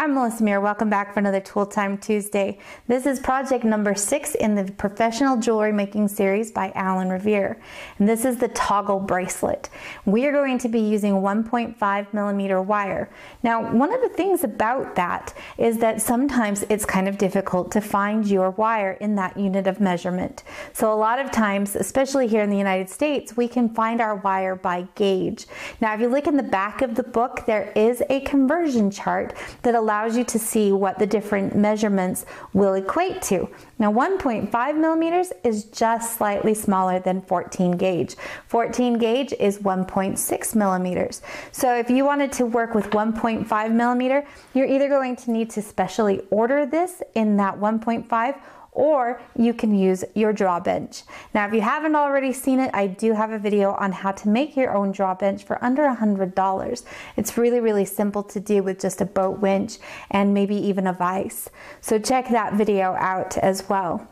I'm Melissa Muir. Welcome back for another Tool Time Tuesday. This is project number 6 in the professional jewelry making series by Revere. And this is the toggle bracelet. We are going to be using 1.5mm wire. Now, one of the things about that is that sometimes it's kind of difficult to find your wire in that unit of measurement. So a lot of times, especially here in the United States, we can find our wire by gauge. Now, if you look in the back of the book, there is a conversion chart that allows you to see what the different measurements will equate to. Now 1.5mm is just slightly smaller than 14 gauge. 14 gauge is 1.6mm. So if you wanted to work with 1.5mm, you're either going to need to specially order this in that 1.5, or you can use your draw bench. Now, if you haven't already seen it, I do have a video on how to make your own draw bench for under $100. It's really, really simple to do with just a boat winch and maybe even a vise. So check that video out as well.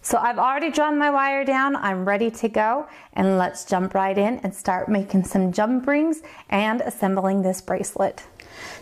So I've already drawn my wire down, I'm ready to go, and let's jump right in and start making some jump rings and assembling this bracelet.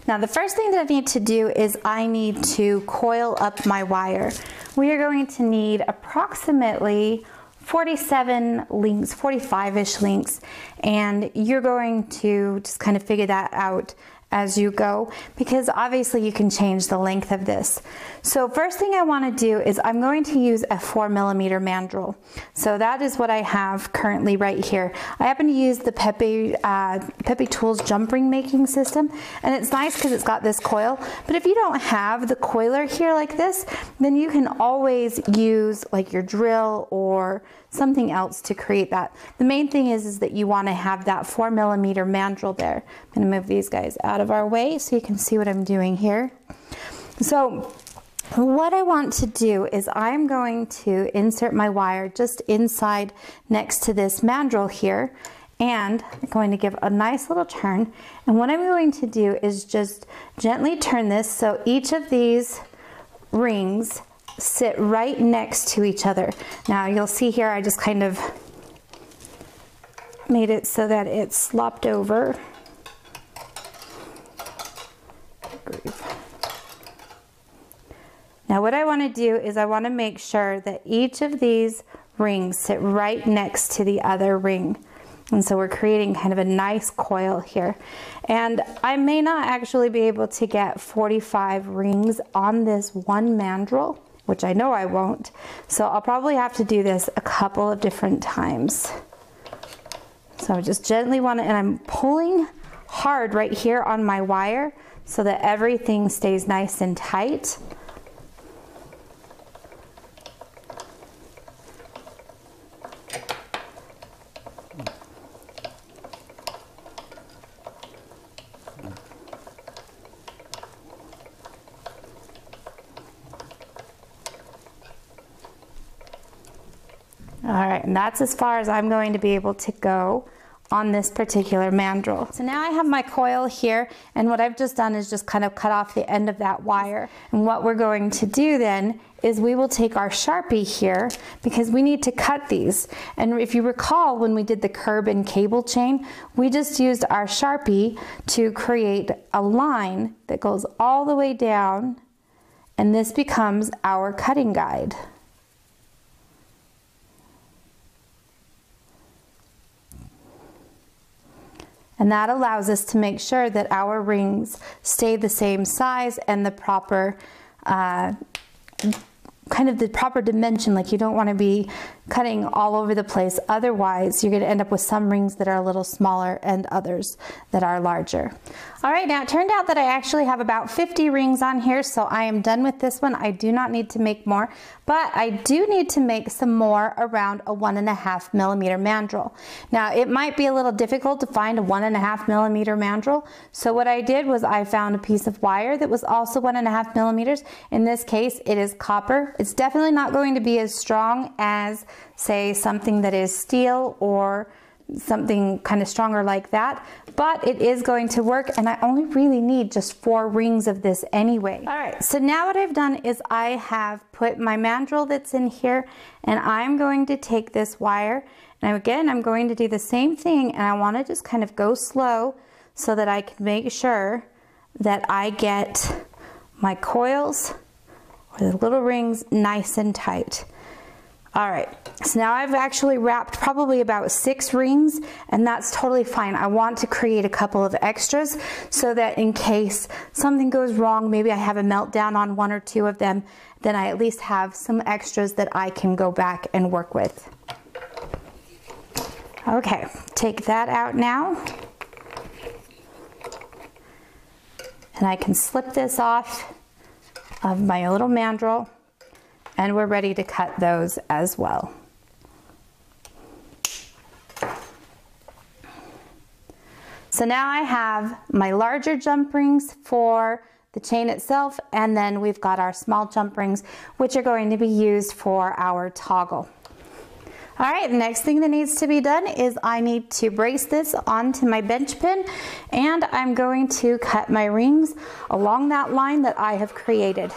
Now the first thing that I need to do is I need to coil up my wire. We are going to need approximately 47 links, 45-ish links, and you're going to just kind of figure that out as you go, because obviously you can change the length of this. So first thing I want to do is I'm going to use a 4mm mandrel. So that is what I have currently right here. I happen to use the Pepe Tools jump ring making system, and it's nice because it's got this coil, but if you don't have the coiler here like this, then you can always use like your drill or something else to create that. The main thing is that you want to have that 4mm mandrel there. I'm going to move these guys out of our way so you can see what I'm doing here. So what I want to do is I'm going to insert my wire just inside next to this mandrel here, and I'm going to give a nice little turn. And what I'm going to do is just gently turn this so each of these rings sit right next to each other. Now you'll see here I just kind of made it so that it's slopped over. Now what I want to do is I want to make sure that each of these rings sit right next to the other ring. And so we're creating kind of a nice coil here. And I may not actually be able to get 45 rings on this one mandrel, which I know I won't. So I'll probably have to do this a couple of different times. So I just gently want to, and I'm pulling hard right here on my wire so that everything stays nice and tight. All right, and that's as far as I'm going to be able to go on this particular mandrel. So now I have my coil here, and what I've just done is just kind of cut off the end of that wire. And what we're going to do then is we will take our Sharpie here, because we need to cut these. And if you recall, when we did the curb and cable chain, we just used our Sharpie to create a line that goes all the way down, and this becomes our cutting guide. And that allows us to make sure that our rings stay the same size and the proper, kind of the proper dimension. Like you don't want to be cutting all over the place. Otherwise, you're going to end up with some rings that are a little smaller and others that are larger. All right, now it turned out that I actually have about 50 rings on here, so I am done with this one. I do not need to make more, but I do need to make some more around a 1.5mm mandrel. Now, it might be a little difficult to find a 1.5mm mandrel, so what I did was I found a piece of wire that was also 1.5mm. In this case, it is copper. It's definitely not going to be as strong as, say, something that is steel or something kind of stronger like that, but it is going to work, and I only really need just 4 rings of this anyway. All right, so now what I've done is I have put my mandrel that's in here, and I'm going to take this wire, and again I'm going to do the same thing, and I want to just kind of go slow so that I can make sure that I get my coils or the little rings nice and tight. All right, so now I've actually wrapped probably about 6 rings, and that's totally fine. I want to create a couple of extras so that in case something goes wrong, maybe I have a meltdown on 1 or 2 of them, then I at least have some extras that I can go back and work with. Okay, take that out now. And I can slip this off of my little mandrel, and we're ready to cut those as well. So now I have my larger jump rings for the chain itself, and then we've got our small jump rings, which are going to be used for our toggle. All right, the next thing that needs to be done is I need to brace this onto my bench pin, and I'm going to cut my rings along that line that I have created.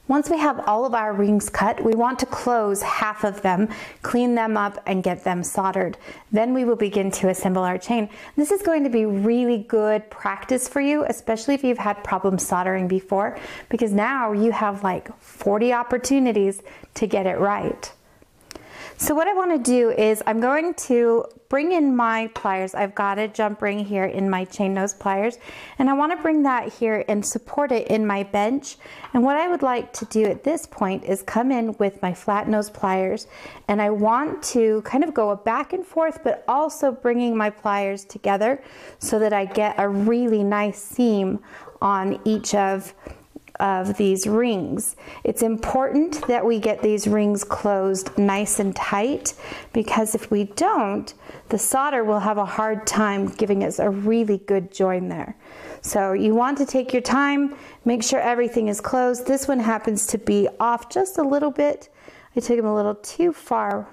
Once we have all of our rings cut, we want to close half of them, clean them up, and get them soldered. Then we will begin to assemble our chain. This is going to be really good practice for you, especially if you've had problems soldering before, because now you have like 40 opportunities to get it right. So what I want to do is I'm going to bring in my pliers. I've got a jump ring here in my chain nose pliers, and I want to bring that here and support it in my bench. And what I would like to do at this point is come in with my flat nose pliers, and I want to kind of go back and forth, but also bringing my pliers together so that I get a really nice seam on each of these rings. It's important that we get these rings closed nice and tight, because if we don't, the solder will have a hard time giving us a really good join there. So you want to take your time, make sure everything is closed. This one happens to be off just a little bit. I took them a little too far.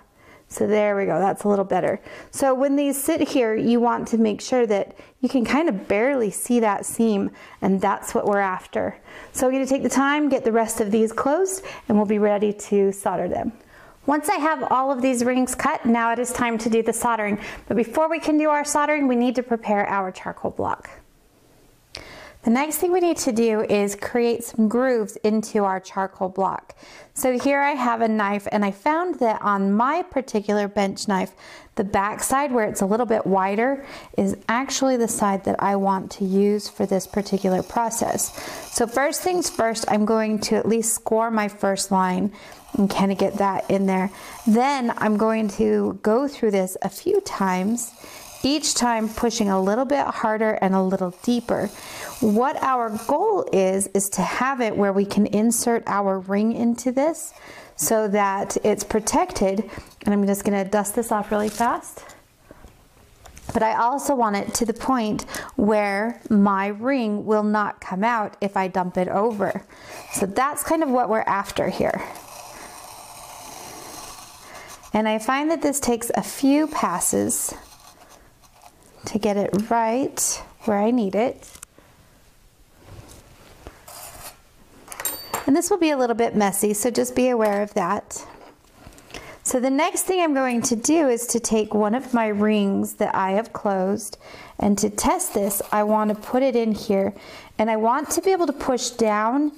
So there we go, that's a little better. So when these sit here, you want to make sure that you can kind of barely see that seam, and that's what we're after. So we're going to take the time, get the rest of these closed, and we'll be ready to solder them. Once I have all of these rings cut, now it is time to do the soldering. But before we can do our soldering, we need to prepare our charcoal block. The next thing we need to do is create some grooves into our charcoal block. So here I have a knife, and I found that on my particular bench knife, the back side where it's a little bit wider is actually the side that I want to use for this particular process. So first things first, I'm going to at least score my first line and kind of get that in there. Then I'm going to go through this a few times, each time pushing a little bit harder and a little deeper. What our goal is to have it where we can insert our ring into this so that it's protected. And I'm just going to dust this off really fast. But I also want it to the point where my ring will not come out if I dump it over. So that's kind of what we're after here. And I find that this takes a few passes to get it right where I need it. And this will be a little bit messy, so just be aware of that. So the next thing I'm going to do is to take one of my rings that I have closed, and to test this, I want to put it in here, and I want to be able to push down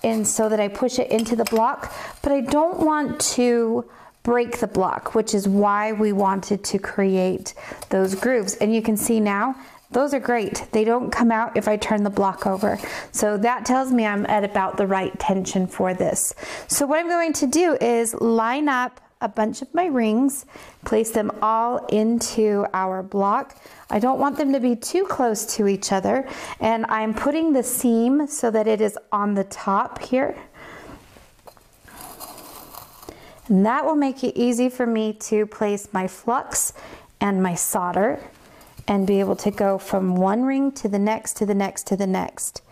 and so that I push it into the block, but I don't want to break the block, which is why we wanted to create those grooves. And you can see now, those are great. They don't come out if I turn the block over. So that tells me I'm at about the right tension for this. So what I'm going to do is line up a bunch of my rings, place them all into our block. I don't want them to be too close to each other, and I'm putting the seam so that it is on the top here. And that will make it easy for me to place my flux and my solder and be able to go from one ring to the next, to the next, to the next.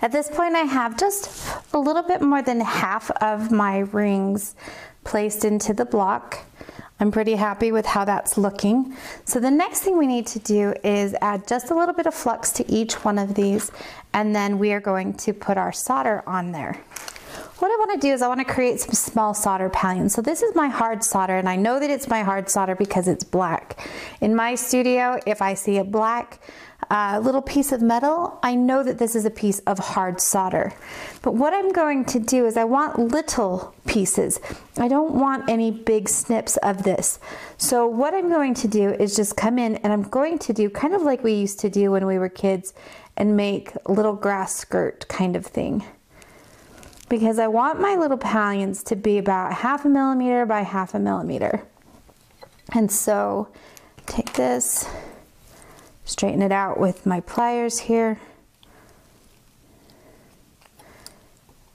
At this point, I have just a little bit more than half of my rings placed into the block. I'm pretty happy with how that's looking. So the next thing we need to do is add just a little bit of flux to each one of these, and then we are going to put our solder on there. What I want to do is I want to create some small solder pallions. So this is my hard solder, and I know that it's my hard solder because it's black. In my studio, if I see a black little piece of metal, I know that this is a piece of hard solder. But what I'm going to do is I want little pieces. I don't want any big snips of this. So what I'm going to do is just come in and I'm going to do kind of like we used to do when we were kids and make a little grass skirt kind of thing. Because I want my little pallions to be about 1/2 millimeter by 1/2 millimeter. And so take this, straighten it out with my pliers here.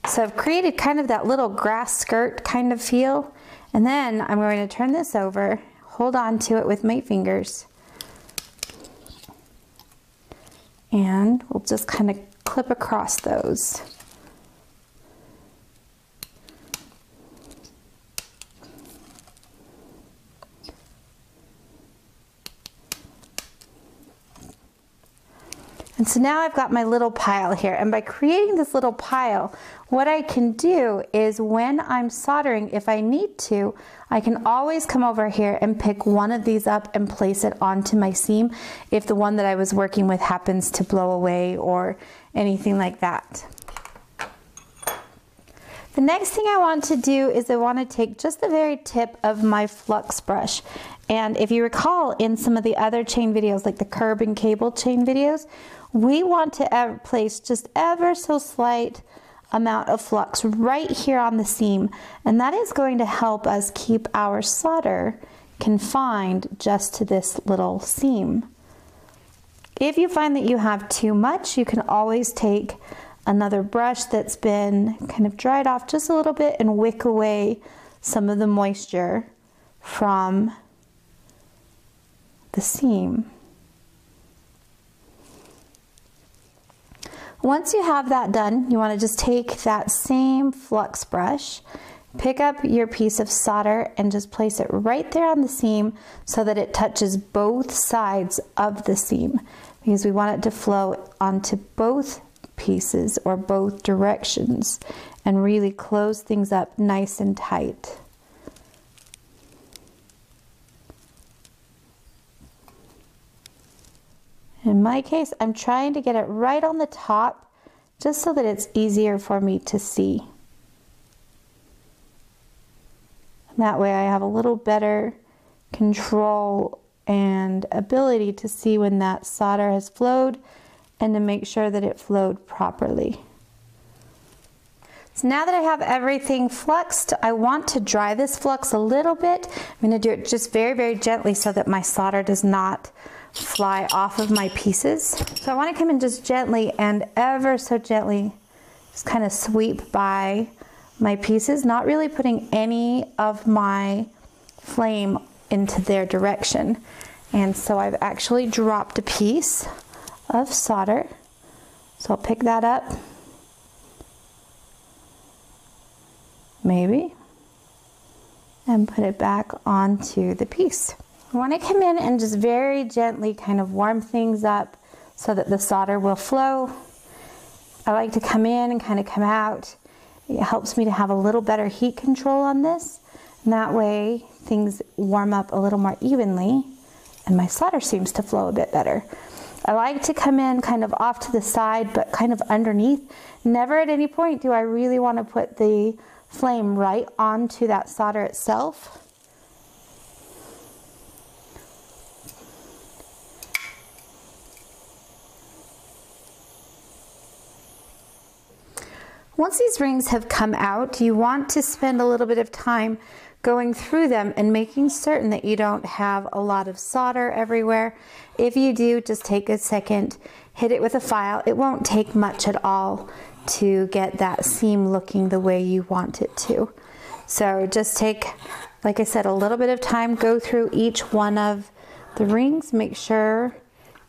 So I've created kind of that little grass skirt kind of feel. And then I'm going to turn this over, hold on to it with my fingers. And we'll just kind of clip across those. And so now I've got my little pile here, and by creating this little pile, what I can do is when I'm soldering, if I need to, I can always come over here and pick one of these up and place it onto my seam if the one that I was working with happens to blow away or anything like that. The next thing I want to do is I want to take just the very tip of my flux brush. And if you recall in some of the other chain videos, like the curb and cable chain videos, we want to place just ever so slight amount of flux right here on the seam. And that is going to help us keep our solder confined just to this little seam. If you find that you have too much, you can always take another brush that's been kind of dried off just a little bit and wick away some of the moisture from the seam. Once you have that done, you want to just take that same flux brush, pick up your piece of solder and just place it right there on the seam so that it touches both sides of the seam, because we want it to flow onto both pieces or both directions and really close things up nice and tight. In my case, I'm trying to get it right on the top just so that it's easier for me to see. And that way I have a little better control and ability to see when that solder has flowed and to make sure that it flowed properly. So now that I have everything fluxed, I want to dry this flux a little bit. I'm going to do it just very, very gently so that my solder does not fly off of my pieces. So I want to come in just gently and ever so gently just kind of sweep by my pieces, not really putting any of my flame into their direction. And so I've actually dropped a piece of solder. So I'll pick that up, maybe, and put it back onto the piece. I want to come in and just very gently kind of warm things up so that the solder will flow. I like to come in and kind of come out. It helps me to have a little better heat control on this, and that way things warm up a little more evenly and my solder seems to flow a bit better. I like to come in kind of off to the side but kind of underneath. Never at any point do I really want to put the flame right onto that solder itself. Once these rings have come out, you want to spend a little bit of time going through them and making certain that you don't have a lot of solder everywhere. If you do, just take a second, hit it with a file. It won't take much at all to get that seam looking the way you want it to. So just take, like I said, a little bit of time, go through each one of the rings, make sure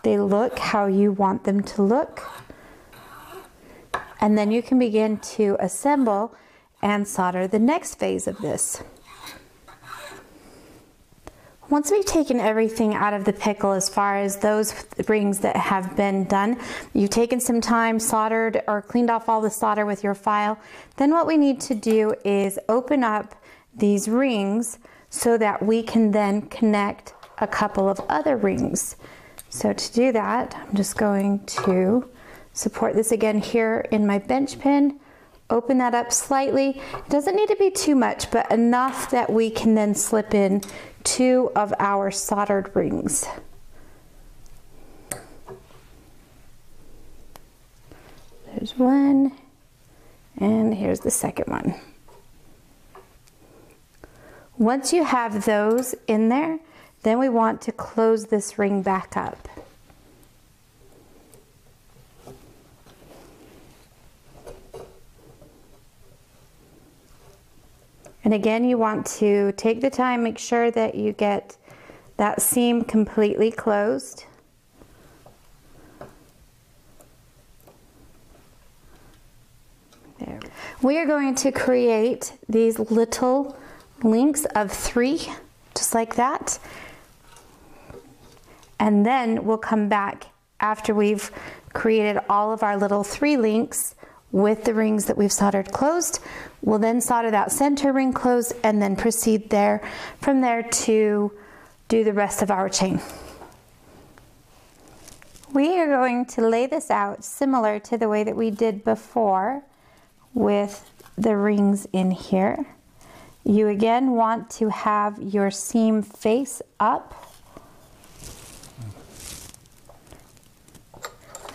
they look how you want them to look. And then you can begin to assemble and solder the next phase of this. Once we've taken everything out of the pickle as far as those rings that have been done, you've taken some time, soldered or cleaned off all the solder with your file, then what we need to do is open up these rings so that we can then connect a couple of other rings. So to do that, I'm just going to support this again here in my bench pin, open that up slightly. It doesn't need to be too much, but enough that we can then slip in 2 of our soldered rings. There's one, and here's the second one. Once you have those in there, then we want to close this ring back up. And again, you want to take the time, make sure that you get that seam completely closed. There. We are going to create these little links of 3, just like that. And then we'll come back after we've created all of our little 3 links with the rings that we've soldered closed. We'll then solder that center ring closed and then proceed from there to do the rest of our chain. We are going to lay this out similar to the way that we did before with the rings in here. You again want to have your seam face up.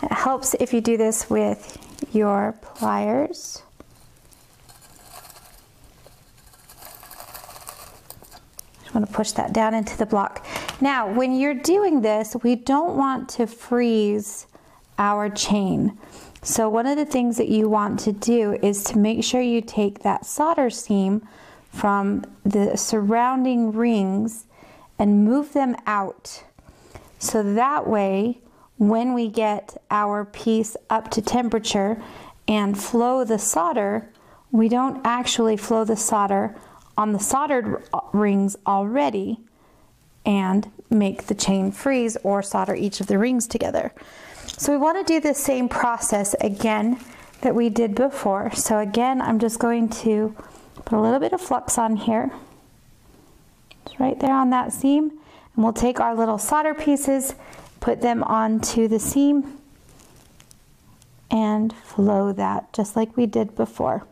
It helps if you do this with your pliers. Just want to push that down into the block. Now, when you're doing this, we don't want to freeze our chain. So one of the things that you want to do is to make sure you take that solder seam from the surrounding rings and move them out. So that way, when we get our piece up to temperature and flow the solder, we don't actually flow the solder on the soldered rings already and make the chain freeze or solder each of the rings together. So we want to do the same process again that we did before. So again, I'm just going to put a little bit of flux on here. It's right there on that seam. And we'll take our little solder pieces, put them onto the seam, and flow that just like we did before.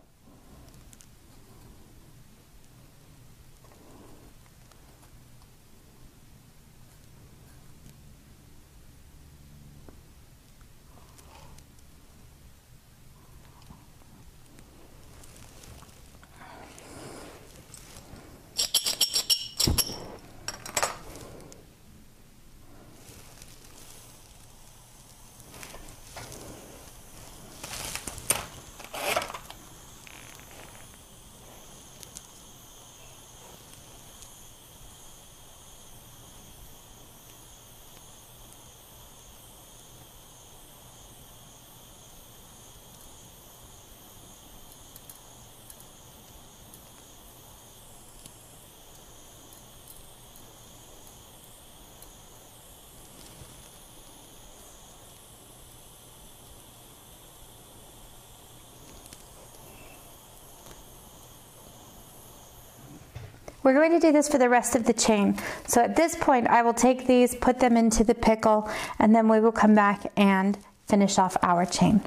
We're going to do this for the rest of the chain. So at this point, I will take these, put them into the pickle, and then we will come back and finish off our chain.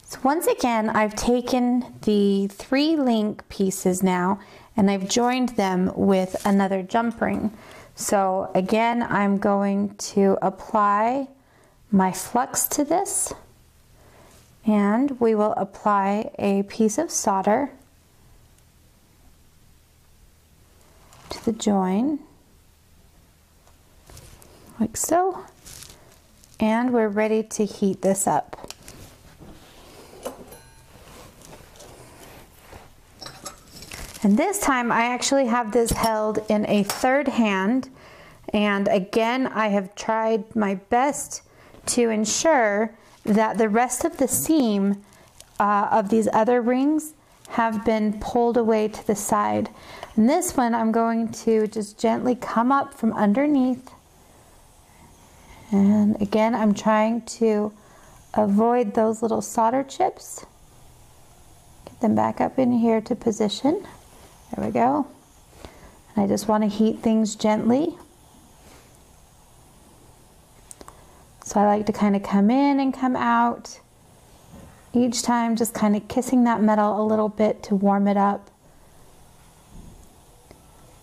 So once again, I've taken the 3 link pieces now, and I've joined them with another jump ring. So again, I'm going to apply my flux to this, and we will apply a piece of solder to the join, like so, and we're ready to heat this up. And this time I actually have this held in a third hand, and again I have tried my best to ensure that the rest of the seam of these other rings have been pulled away to the side. And this one I'm going to just gently come up from underneath. And again, I'm trying to avoid those little solder chips. Get them back up in here to position. There we go. And I just want to heat things gently. So I like to kind of come in and come out. Each time just kind of kissing that metal a little bit to warm it up.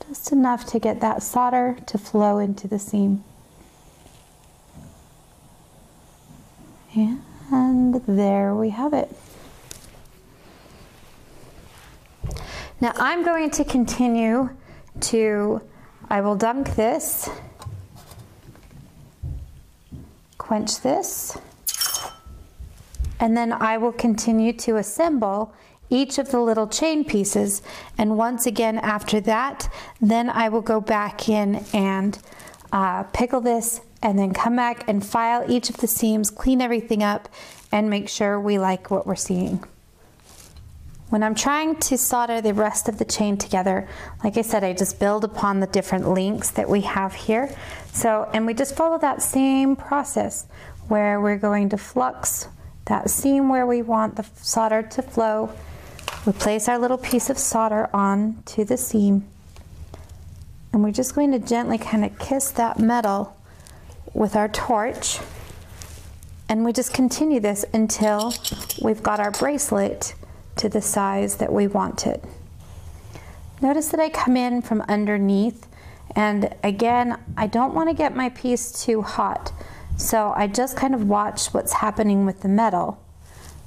Just enough to get that solder to flow into the seam. And there we have it. Now I'm going to continue to, I will dunk this, quench this, and then I will continue to assemble each of the little chain pieces. And once again after that, then I will go back in and pickle this, and then come back and file each of the seams, clean everything up, and make sure we like what we're seeing. When I'm trying to solder the rest of the chain together, like I said, I just build upon the different links that we have here. So, and we just follow that same process where we're going to flux that seam where we want the solder to flow. We place our little piece of solder on to the seam, and we're just going to gently kind of kiss that metal with our torch, and we just continue this until we've got our bracelet to the size that we want it. Notice that I come in from underneath, and again, I don't want to get my piece too hot, so I just kind of watch what's happening with the metal.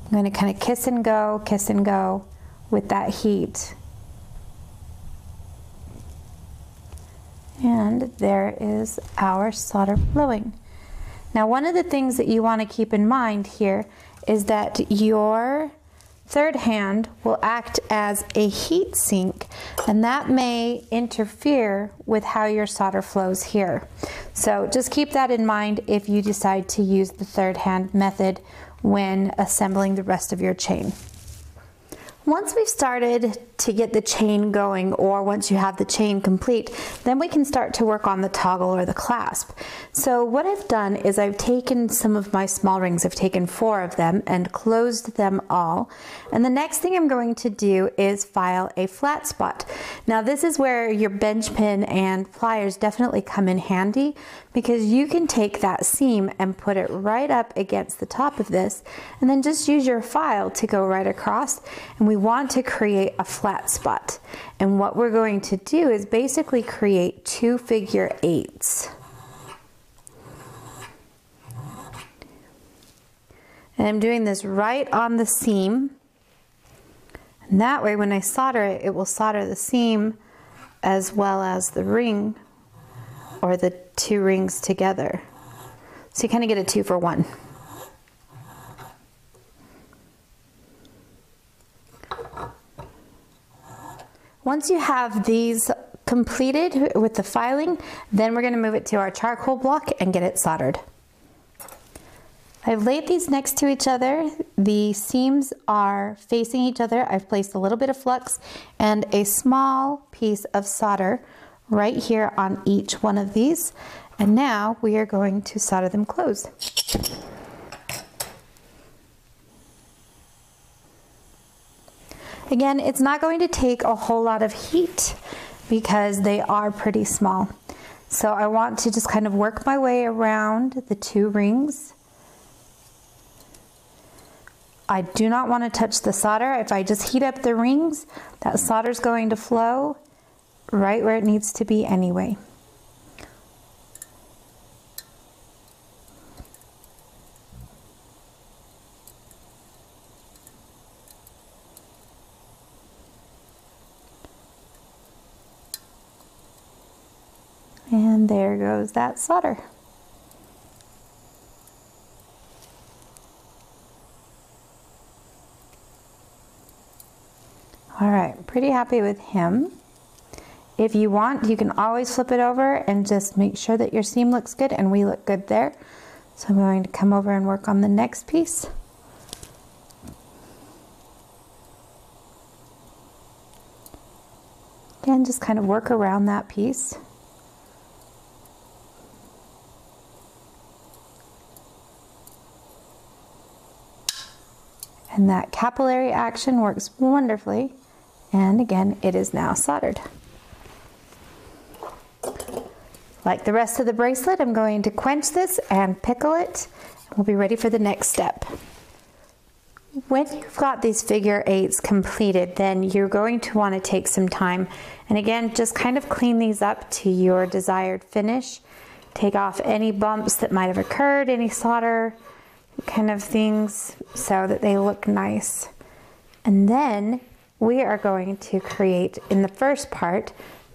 I'm going to kind of kiss and go with that heat. And there is our solder flowing. Now, one of the things that you want to keep in mind here is that your third hand will act as a heat sink, and that may interfere with how your solder flows here. So just keep that in mind if you decide to use the third hand method when assembling the rest of your chain. Once we've started to get the chain going, or once you have the chain complete, then we can start to work on the toggle or the clasp. So what I've done is I've taken some of my small rings, I've taken 4 of them and closed them all. And the next thing I'm going to do is file a flat spot. Now this is where your bench pin and pliers definitely come in handy, because you can take that seam and put it right up against the top of this, and then just use your file to go right across. And we want to create a flat spot. And what we're going to do is basically create 2 figure 8s. And I'm doing this right on the seam. And that way when I solder it, it will solder the seam as well as the ring, or the 2 rings together. So you kind of get a 2 for 1. Once you have these completed with the filing, then we're going to move it to our charcoal block and get it soldered. I've laid these next to each other. The seams are facing each other. I've placed a little bit of flux and a small piece of solder right here on each one of these. And now we are going to solder them closed. Again, it's not going to take a whole lot of heat because they are pretty small. So I want to just kind of work my way around the 2 rings. I do not want to touch the solder. If I just heat up the rings, that solder is going to flow right where it needs to be anyway. And there goes that solder. All right, pretty happy with him. If you want, you can always flip it over and just make sure that your seam looks good and we look good there. So I'm going to come over and work on the next piece. Again, just kind of work around that piece. And that capillary action works wonderfully. And again, it is now soldered. Like the rest of the bracelet, I'm going to quench this and pickle it. We'll be ready for the next step. When you've got these figure eights completed, then you're going to want to take some time. And again, just kind of clean these up to your desired finish. Take off any bumps that might have occurred, any solder kind of things, so that they look nice. And then we are going to create, in the first part,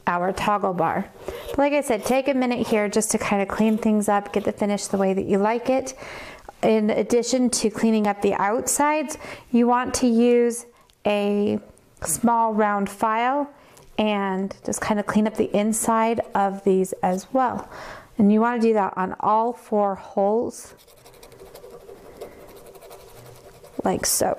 our toggle bar. But like I said, take a minute here just to kind of clean things up, get the finish the way that you like it. In addition to cleaning up the outsides, you want to use a small round file and just kind of clean up the inside of these as well. And you want to do that on all 4 holes, like so.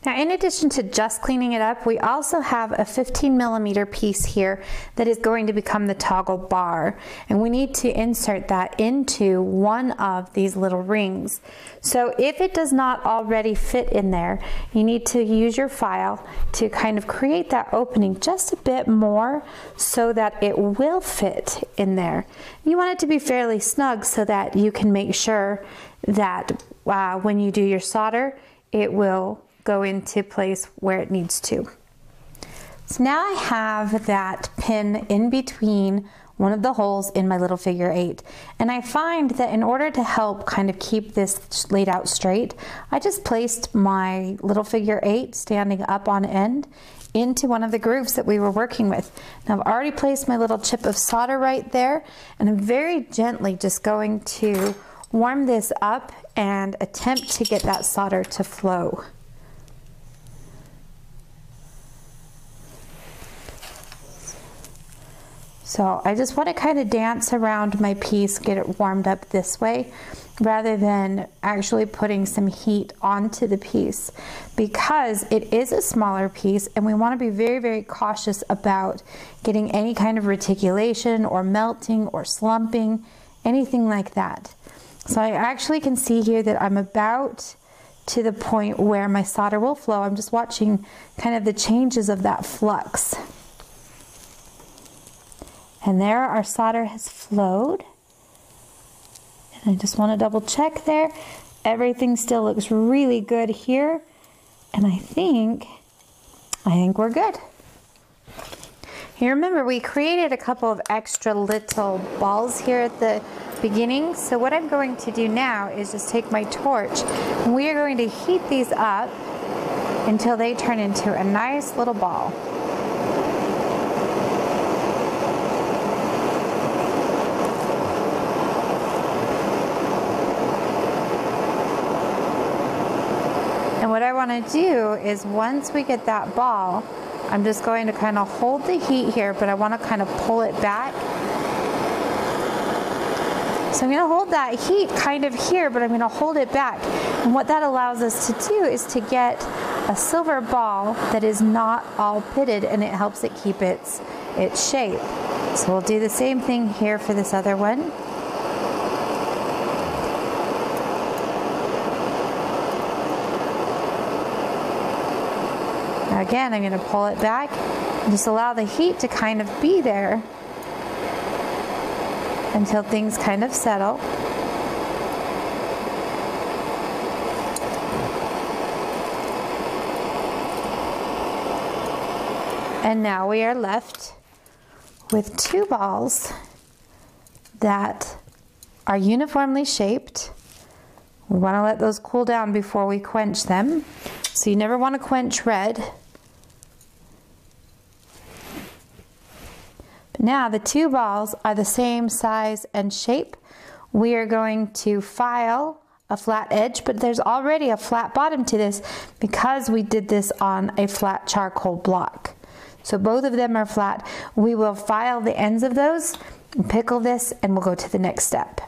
Now, in addition to just cleaning it up, we also have a 15mm piece here that is going to become the toggle bar, and we need to insert that into one of these little rings. So if it does not already fit in there, you need to use your file to kind of create that opening just a bit more so that it will fit in there. You want it to be fairly snug so that you can make sure that when you do your solder, it will go into place where it needs to. So now I have that pin in between one of the holes in my little figure eight, and I find that in order to help kind of keep this laid out straight, I just placed my little figure eight standing up on end into one of the grooves that we were working with. Now I've already placed my little chip of solder right there, and I'm very gently just going to warm this up and attempt to get that solder to flow. So I just want to kind of dance around my piece, get it warmed up this way, rather than actually putting some heat onto the piece, because it is a smaller piece and we want to be very, very cautious about getting any kind of reticulation or melting or slumping, anything like that. So I actually can see here that I'm about to the point where my solder will flow. I'm just watching kind of the changes of that flux. And there our solder has flowed. And I just want to double check there. Everything still looks really good here. And I think we're good. Here, remember, we created a couple of extra little balls here at the beginning. So what I'm going to do now is just take my torch, and we are going to heat these up until they turn into a nice little ball. And what I want to do is, once we get that ball, I'm just going to kind of hold the heat here, but I want to kind of pull it back. So I'm going to hold that heat kind of here, but I'm going to hold it back. And what that allows us to do is to get a silver ball that is not all pitted, and it helps it keep its shape. So we'll do the same thing here for this other one. Again, I'm going to pull it back and just allow the heat to kind of be there until things kind of settle. And now we are left with 2 balls that are uniformly shaped. We want to let those cool down before we quench them. So you never want to quench red. Now the 2 balls are the same size and shape. We are going to file a flat edge, but there's already a flat bottom to this because we did this on a flat charcoal block. So both of them are flat. We will file the ends of those, pickle this, and we'll go to the next step.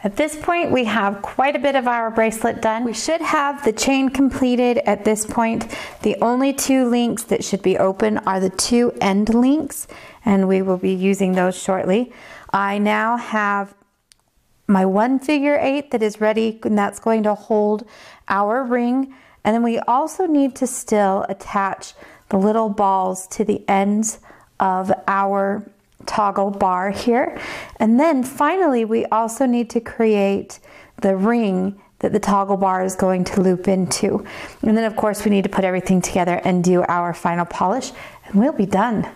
At this point, we have quite a bit of our bracelet done. We should have the chain completed at this point. The only two links that should be open are the two end links, and we will be using those shortly. I now have my 1 figure 8 that is ready, and that's going to hold our ring. And then we also need to still attach the little balls to the ends of our toggle bar here. And then finally, we also need to create the ring that the toggle bar is going to loop into. And then of course we need to put everything together and do our final polish, and we'll be done.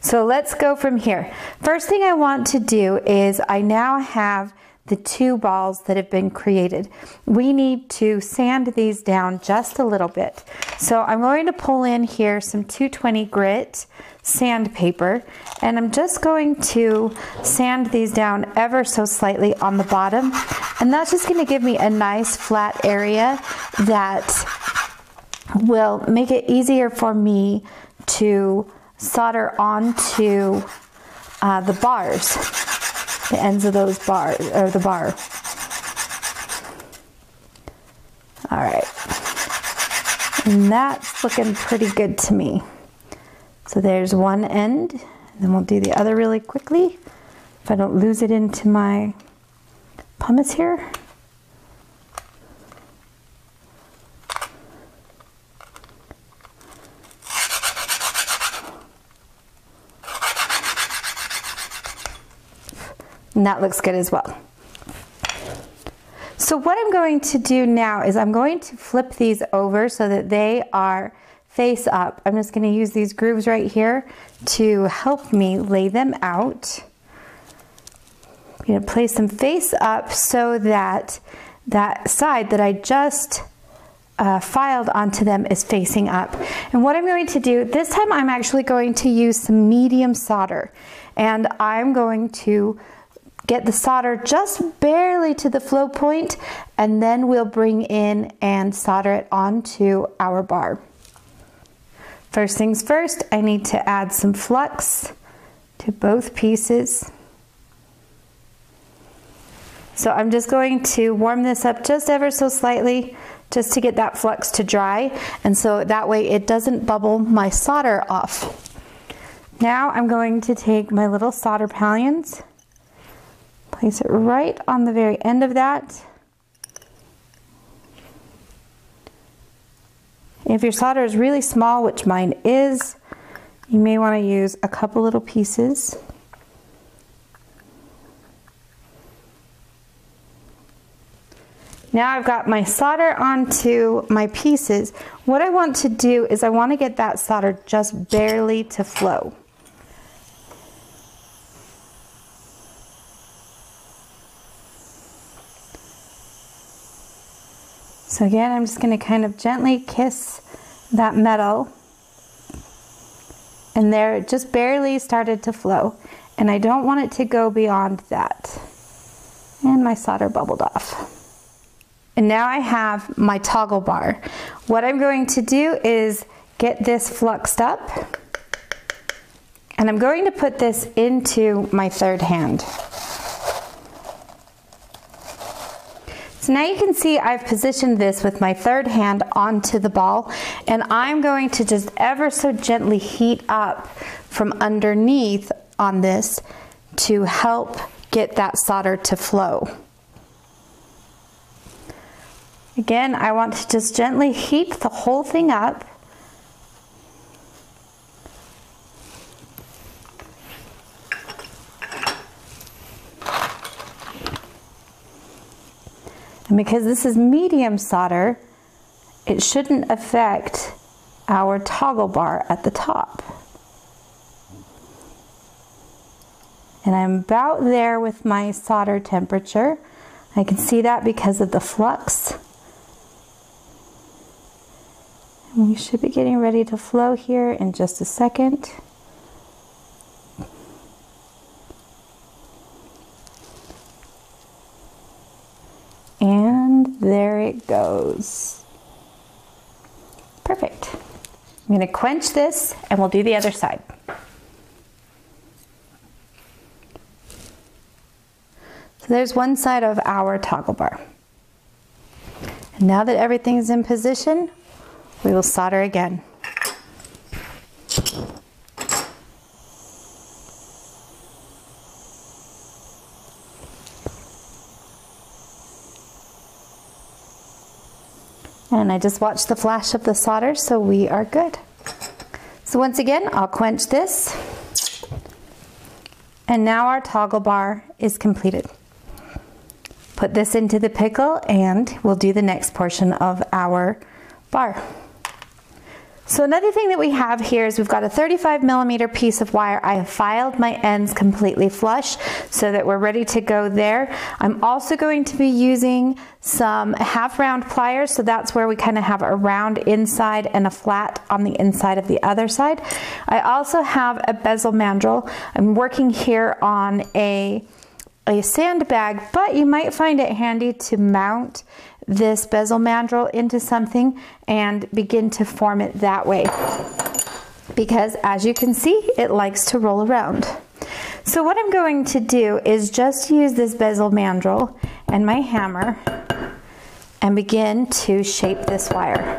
So let's go from here. First thing I want to do is I now have the two balls that have been created. We need to sand these down just a little bit. So I'm going to pull in here some 220 grit sandpaper, and I'm just going to sand these down ever so slightly on the bottom, and that's just going to give me a nice flat area that will make it easier for me to solder onto the bars, the ends of those bars, or the bar. All right, and that's looking pretty good to me. So there's one end, and then we'll do the other really quickly if I don't lose it into my pumice here. And that looks good as well. So what I'm going to do now is I'm going to flip these over so that they are face up. I'm just going to use these grooves right here to help me lay them out. I'm going to place them face up so that that side that I just filed onto them is facing up. And what I'm going to do, this time I'm actually going to use some medium solder, and I'm going to get the solder just barely to the flow point, and then we'll bring in and solder it onto our bar. First things first, I need to add some flux to both pieces. So I'm just going to warm this up just ever so slightly, just to get that flux to dry, and so that way it doesn't bubble my solder off. Now I'm going to take my little solder pallions, place it right on the very end of that. If your solder is really small, which mine is, you may want to use a couple little pieces. Now I've got my solder onto my pieces. What I want to do is I want to get that solder just barely to flow. So again, I'm just going to kind of gently kiss that metal, and there it just barely started to flow, and I don't want it to go beyond that. And my solder bubbled off. And now I have my toggle bar. What I'm going to do is get this fluxed up, and I'm going to put this into my third hand. So now you can see I've positioned this with my third hand onto the ball, and I'm going to just ever so gently heat up from underneath on this to help get that solder to flow. Again, I want to just gently heat the whole thing up. And because this is medium solder, it shouldn't affect our toggle bar at the top. And I'm about there with my solder temperature. I can see that because of the flux. And we should be getting ready to flow here in just a second. And there it goes. Perfect. I'm going to quench this and we'll do the other side. So So there's one side of our toggle bar. And now that everything's in position, we will solder again. And I just watched the flash of the solder, so we are good. So once again, I'll quench this. And now our toggle bar is completed. Put this into the pickle and we'll do the next portion of our bar. So another thing that we have here is we've got a 35mm piece of wire. I have filed my ends completely flush so that we're ready to go there. I'm also going to be using some half round pliers, so that's where we kind of have a round inside and a flat on the inside of the other side. I also have a bezel mandrel. I'm working here on a sandbag, but you might find it handy to mount this bezel mandrel into something and begin to form it that way, because as you can see, it likes to roll around. So what I'm going to do is just use this bezel mandrel and my hammer and begin to shape this wire.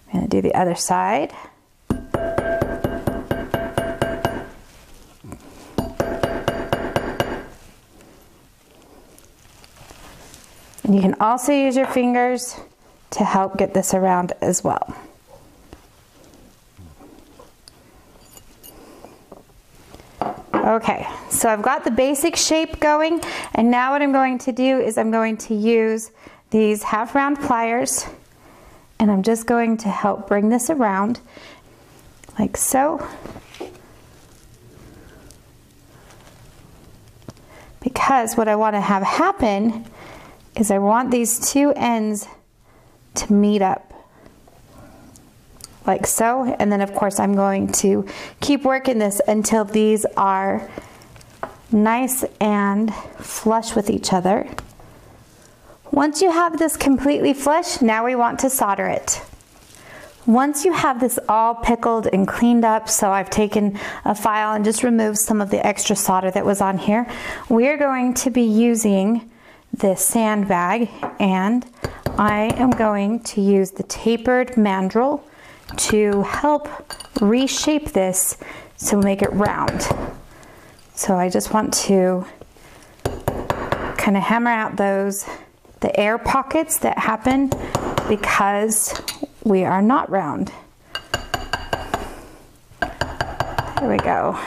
I'm going to do the other side. And you can also use your fingers to help get this around as well. Okay, so I've got the basic shape going, and now what I'm going to do is I'm going to use these half round pliers, and I'm just going to help bring this around like so. Because what I want to have happen is I want these two ends to meet up like so, and then of course I'm going to keep working this until these are nice and flush with each other. Once you have this completely flush, now we want to solder it. Once you have this all pickled and cleaned up, so I've taken a file and just removed some of the extra solder that was on here, we're going to be using this sandbag, and I am going to use the tapered mandrel to help reshape this to make it round. So I just want to kind of hammer out the air pockets that happen because we are not round. There we go.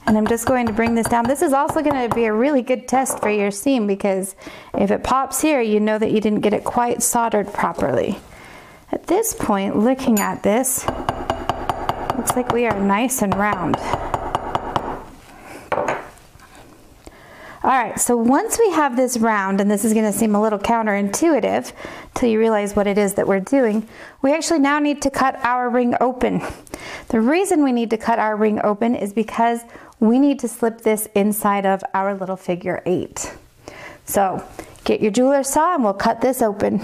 And I'm just going to bring this down. This is also going to be a really good test for your seam, because if it pops here, you know that you didn't get it quite soldered properly. At this point, looking at this, looks like we are nice and round. All right, so once we have this round, and this is going to seem a little counterintuitive till you realize what it is that we're doing, we actually now need to cut our ring open. The reason we need to cut our ring open is because we need to slip this inside of our little figure 8. So get your jeweler's saw and we'll cut this open.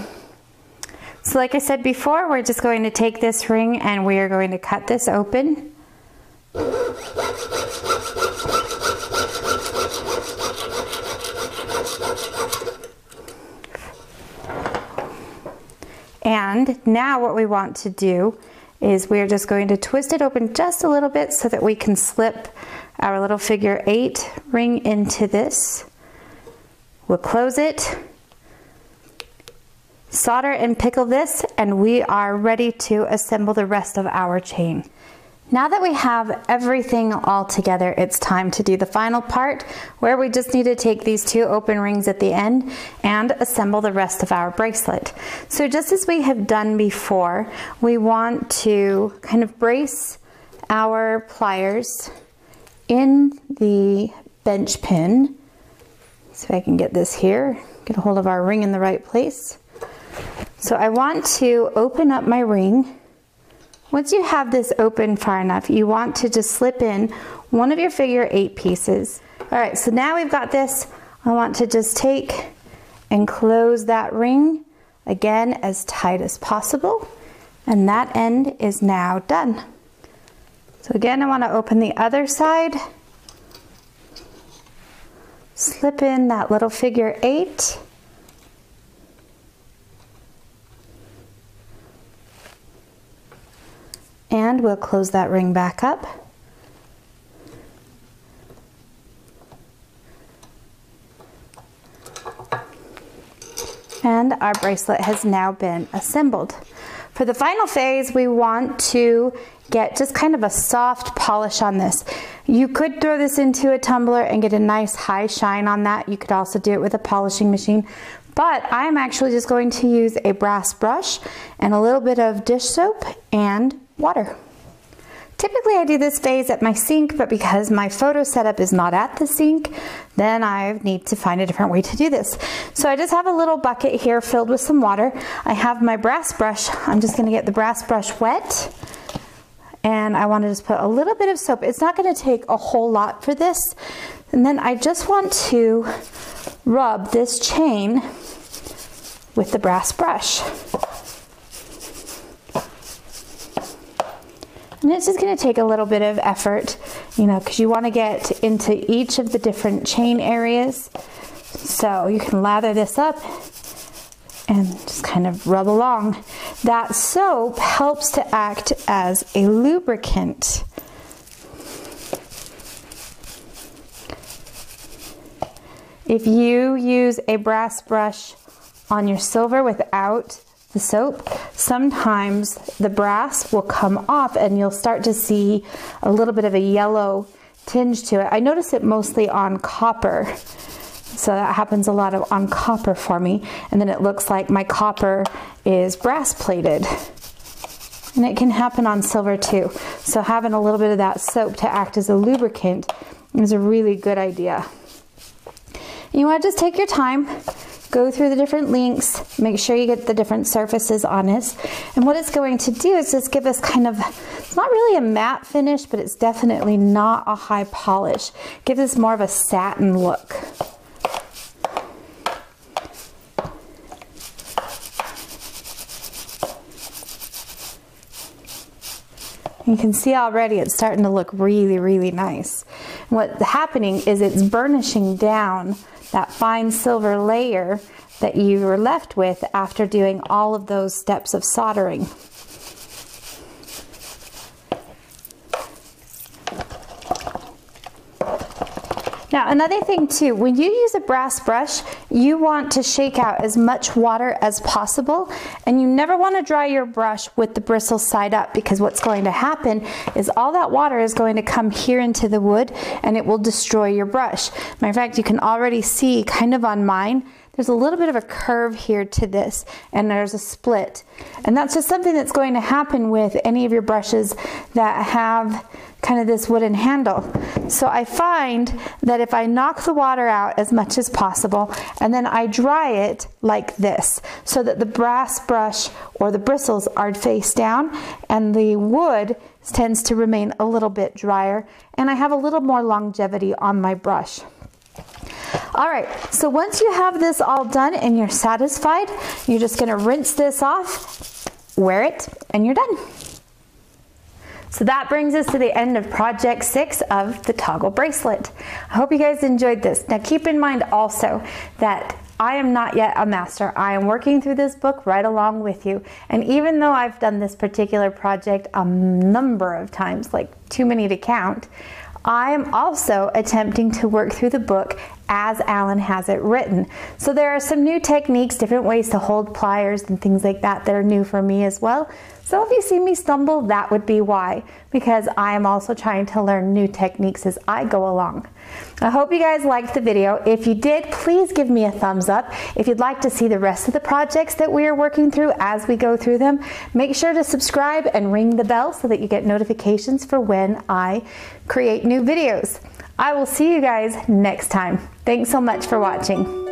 So like I said before, we're just going to take this ring and we are going to cut this open. And now what we want to do is we're just going to twist it open just a little bit so that we can slip our little figure 8 ring into this. We'll close it, solder and pickle this, and we are ready to assemble the rest of our chain. Now that we have everything all together, it's time to do the final part where we just need to take these 2 open rings at the end and assemble the rest of our bracelet. So just as we have done before, we want to kind of brace our pliers in the bench pin. So I can get this here, get a hold of our ring in the right place. So I want to open up my ring. Once you have this open far enough, you want to just slip in one of your figure 8 pieces. All right, so now we've got this. I want to just take and close that ring again as tight as possible. And that end is now done. So again, I want to open the other side slip in that little figure 8. And we'll close that ring back up. And our bracelet has now been assembled. For the final phase, we want to get just kind of a soft polish on this. You could throw this into a tumbler and get a nice high shine on that. You could also do it with a polishing machine. But I'm actually just going to use a brass brush and a little bit of dish soap and water. Typically I do this phase at my sink, but because my photo setup is not at the sink, then I need to find a different way to do this. So I just have a little bucket here filled with some water. I have my brass brush. I'm just going to get the brass brush wet, and I want to just put a little bit of soap. It's not going to take a whole lot for this. And then I just want to rub this chain with the brass brush. And it's just going to take a little bit of effort, you know, because you want to get into each of the different chain areas. So you can lather this up and just kind of rub along. That soap helps to act as a lubricant. If you use a brass brush on your silver without the soap, sometimes the brass will come off and you'll start to see a little bit of a yellow tinge to it. I notice it mostly on copper. So that happens a lot on copper for me. And then it looks like my copper is brass plated. And it can happen on silver too. So having a little bit of that soap to act as a lubricant is a really good idea. You want to just take your time, go through the different links, make sure you get the different surfaces on it. And what it's going to do is just give us kind of, it's not really a matte finish, but it's definitely not a high polish. Gives us more of a satin look. You can see already it's starting to look really, really nice. What's happening is it's burnishing down that fine silver layer that you were left with after doing all of those steps of soldering. Now another thing too, when you use a brass brush, you want to shake out as much water as possible, and you never want to dry your brush with the bristles side up, because what's going to happen is all that water is going to come here into the wood and it will destroy your brush. Matter of fact, you can already see kind of on mine, there's a little bit of a curve here to this, and there's a split. And that's just something that's going to happen with any of your brushes that have kind of this wooden handle. So I find that if I knock the water out as much as possible, and then I dry it like this, so that the brass brush or the bristles are face down, and the wood tends to remain a little bit drier, and I have a little more longevity on my brush. All right, so once you have this all done and you're satisfied, you're just gonna rinse this off, wear it, and you're done. So that brings us to the end of project 6 of the toggle bracelet. I hope you guys enjoyed this. Now keep in mind also that I am not yet a master. I am working through this book right along with you. And even though I've done this particular project a number of times, like too many to count, I am also attempting to work through the book as Alan has it written. So there are some new techniques, different ways to hold pliers and things like that that are new for me as well. So if you see me stumble, that would be why, because I am also trying to learn new techniques as I go along. I hope you guys liked the video. If you did, please give me a thumbs up. If you'd like to see the rest of the projects that we are working through as we go through them, make sure to subscribe and ring the bell so that you get notifications for when I create new videos. I will see you guys next time. Thanks so much for watching.